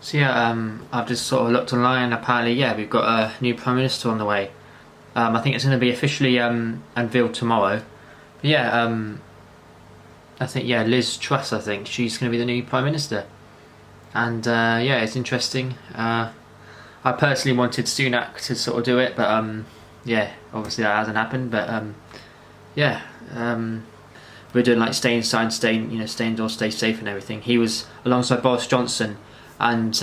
So yeah, I've just sort of looked online, and apparently, yeah, we've got a new Prime Minister on the way. I think it's going to be officially unveiled tomorrow. But yeah, I think, yeah, Liz Truss, I think she's going to be the new Prime Minister. And yeah, it's interesting. I personally wanted Sunak to sort of do it, but yeah, obviously that hasn't happened. But yeah, we're doing like stay inside, stay indoors, stay safe, and everything. He was alongside Boris Johnson, and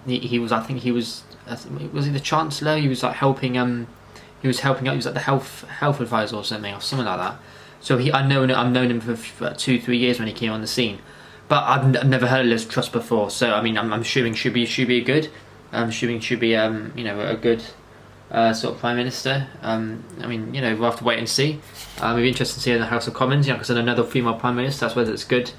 he was, I think he was he the Chancellor? He was like helping he was helping out. He was like the health advisor or something like that. So I've known him for 2-3 years when he came on the scene, but I've never heard of Liz Truss before. So I mean, I'm assuming should be a good. I'm assuming should be a good sort of Prime Minister. I mean, we'll have to wait and see. It'll be interesting to see in the House of Commons, because another female Prime Minister, that's whether it's good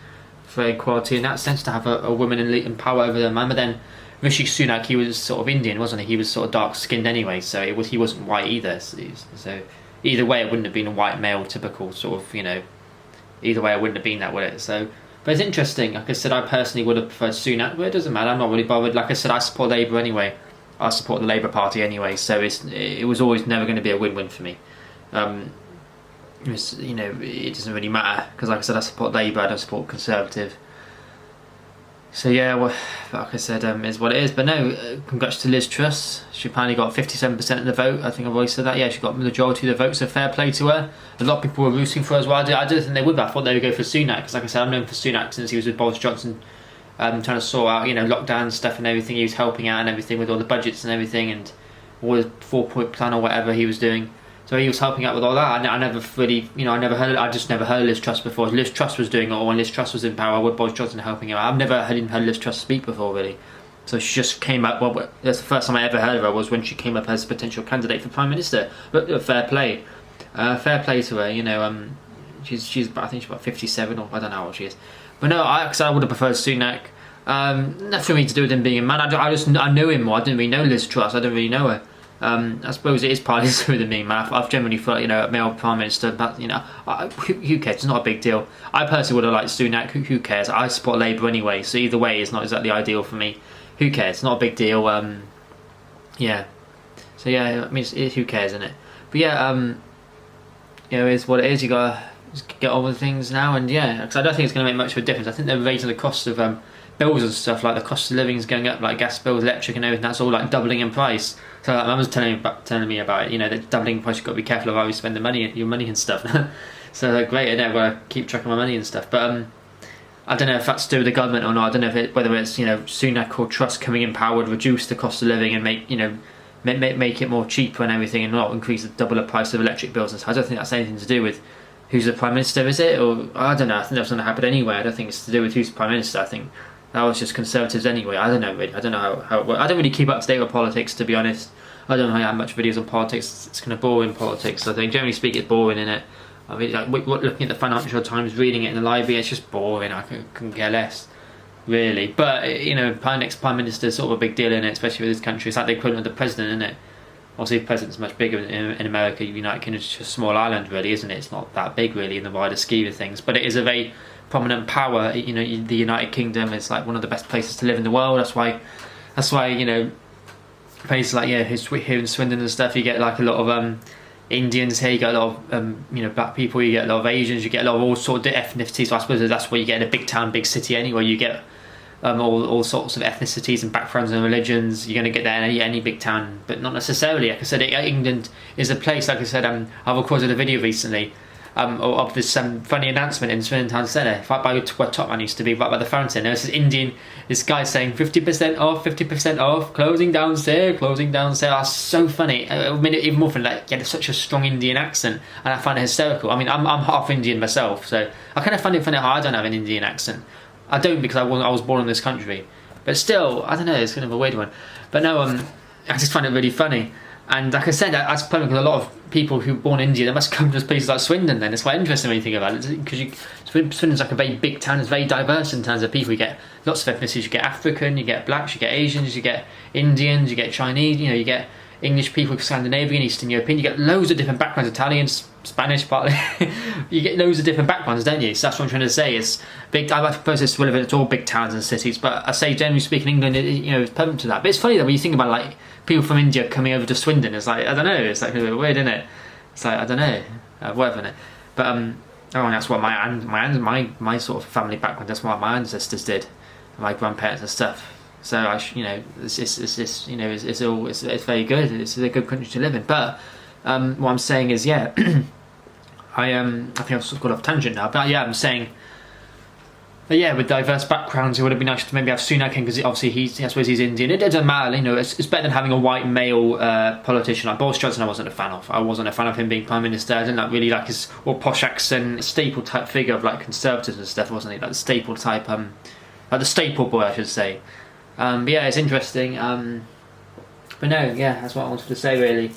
for equality in that sense to have a woman in power over the man. But then Rishi Sunak, he was sort of Indian, wasn't he? He was sort of dark skinned anyway, so he wasn't white either. So either way, it wouldn't have been a white male typical sort of either way, it wouldn't have been that, would it? So. But it's interesting. Like I said, I personally would have preferred Sunak, but it doesn't matter. I'm not really bothered. Like I said, I support Labour anyway. I support the Labour Party anyway, so it was always never going to be a win-win for me. It doesn't really matter because, like I said, I support Labour. I don't support Conservative. So yeah, well, like I said, is what it is. But no, congrats to Liz Truss. She apparently got 57% of the vote. I think I've always said that. Yeah, she got the majority of the vote, so fair play to her. A lot of people were rooting for her as well. I didn't think they would, but I thought they would go for Sunak because, like I said, I've known for Sunak since he was with Boris Johnson, trying to sort out, lockdown stuff and everything. He was helping out and everything with all the budgets and everything and all the 4-point plan or whatever he was doing. So he was helping out with all that. I never really, I just never heard of Liz Truss before. Liz Truss was doing it all when Liz Truss was in power with Boris Johnson helping him out. I've never heard Liz Truss speak before, really. So she just came up, well, that's the first time I ever heard of her was when she came up as a potential candidate for Prime Minister. But fair play. Fair play to her, she's I think she's about 57 or I don't know what she is. But no, I would have preferred Sunak. Nothing for me to do with him being a man. I know him more. I didn't really know Liz Truss. I didn't really know her. I suppose it is partly to do with me, man. I've generally thought, a male Prime Minister, but, who cares? It's not a big deal. I personally would have liked Sunak. Who cares? I support Labour anyway, so either way it's not exactly ideal for me. Who cares? It's not a big deal. Yeah. So yeah, I mean, who cares, isn't it? But yeah, it is what it is. You gotta just get on with things now, and yeah, because I don't think it's going to make much of a difference. I think they're raising the cost of bills and stuff, like the cost of living is going up, like gas bills, electric and everything. That's all like doubling in price. So my mum was telling me about it. That doubling in price, you've got to be careful of how you spend your money and stuff. So great, I've got to keep track of my money and stuff. But I don't know if that's to do with the government or not. I don't know whether it's Sunak or Truss coming in power would reduce the cost of living and make it more cheaper and everything, and not increase the price of electric bills and stuff. I don't think that's anything to do with who's the Prime Minister, is it? Or I don't know. I think that's going to happen anyway. I don't think it's to do with who's the Prime Minister. I think that was just Conservatives anyway. I don't know really. I don't know how it works. I don't really keep up to date with politics, to be honest. I don't know how much videos on politics. It's kind of boring politics. I think generally speaking, it's boring, innit? I mean, like looking at the Financial Times, reading it in the library, it's just boring. I couldn't care less, really. But next Prime Minister is sort of a big deal in it, especially with this country. It's like the equivalent of the president, isn't it? Obviously, the president's much bigger in America. United Kingdom is just a small island, really, isn't it? It's not that big, really, in the wider scheme of things. But it is a very prominent power. The United Kingdom is like one of the best places to live in the world. That's why places like here in Swindon and stuff, you get like a lot of Indians here. You get a lot of black people. You get a lot of Asians. You get a lot of all sorts of ethnicities. So I suppose that's what you get in a big town, big city. Anyway, you get all sorts of ethnicities and backgrounds and religions. You're going to get that in any big town, but not necessarily. Like I said, England is a place. Like I said, I recorded a video recently of this funny announcement in Swindon Town Centre, right by where Topman used to be, right by the fountain. There was this guy saying 50% off, 50% off, closing down sale, closing down sale. That's so funny. I mean, even more fun, like, yeah, such a strong Indian accent, and I find it hysterical. I mean, I'm half Indian myself, so I kind of find it funny how I don't have an Indian accent. I don't, because I was born in this country, but still, I don't know, it's kind of a weird one. But no, I just find it really funny. And like I said, that's probably because a lot of people who are born in India, they must come to places like Swindon then. It's quite interesting when you think about it, because Swindon's like a very big town. It's very diverse in terms of people. You get lots of ethnicities. You get African, you get blacks, you get Asians, you get Indians, you get Chinese, you get English people, Scandinavian, Eastern European. You get loads of different backgrounds, Italian, Spanish, partly. You get loads of different backgrounds, don't you? So that's what I'm trying to say. It's big. I suppose it's relevant to all big towns and cities, but I say generally speaking, England, it's pertinent to that. But it's funny that when you think about like people from India coming over to Swindon, it's like I don't know. It's like a bit weird, isn't it? It's like I don't know, whatever. Innit? But that's what my sort of family background. That's what my ancestors did, my grandparents and stuff. So it's very good. It's a good country to live in. But what I'm saying is, yeah, I think I've sort of got off tangent now. But yeah, I'm saying, but yeah, with diverse backgrounds, it would have been nice to maybe have Sunak in, because obviously I suppose he's Indian. It doesn't matter, it's better than having a white male politician. Like Boris Johnson, I wasn't a fan of. I wasn't a fan of him being Prime Minister. I didn't really like his posh accent, staple type figure of like Conservatives and stuff, wasn't he? Like the staple type, like the staple boy, I should say. But yeah, it's interesting. But no, yeah, that's what I wanted to say really.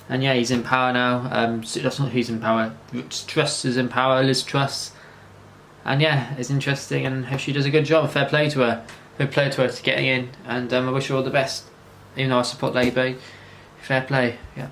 And yeah, he's in power now. That's not who's in power. Truss is in power. Liz Truss. And yeah, it's interesting, and hope she does a good job. Fair play to her. Fair play to her to getting in, and I wish her all the best. Even though I support Labour, fair play. Yeah.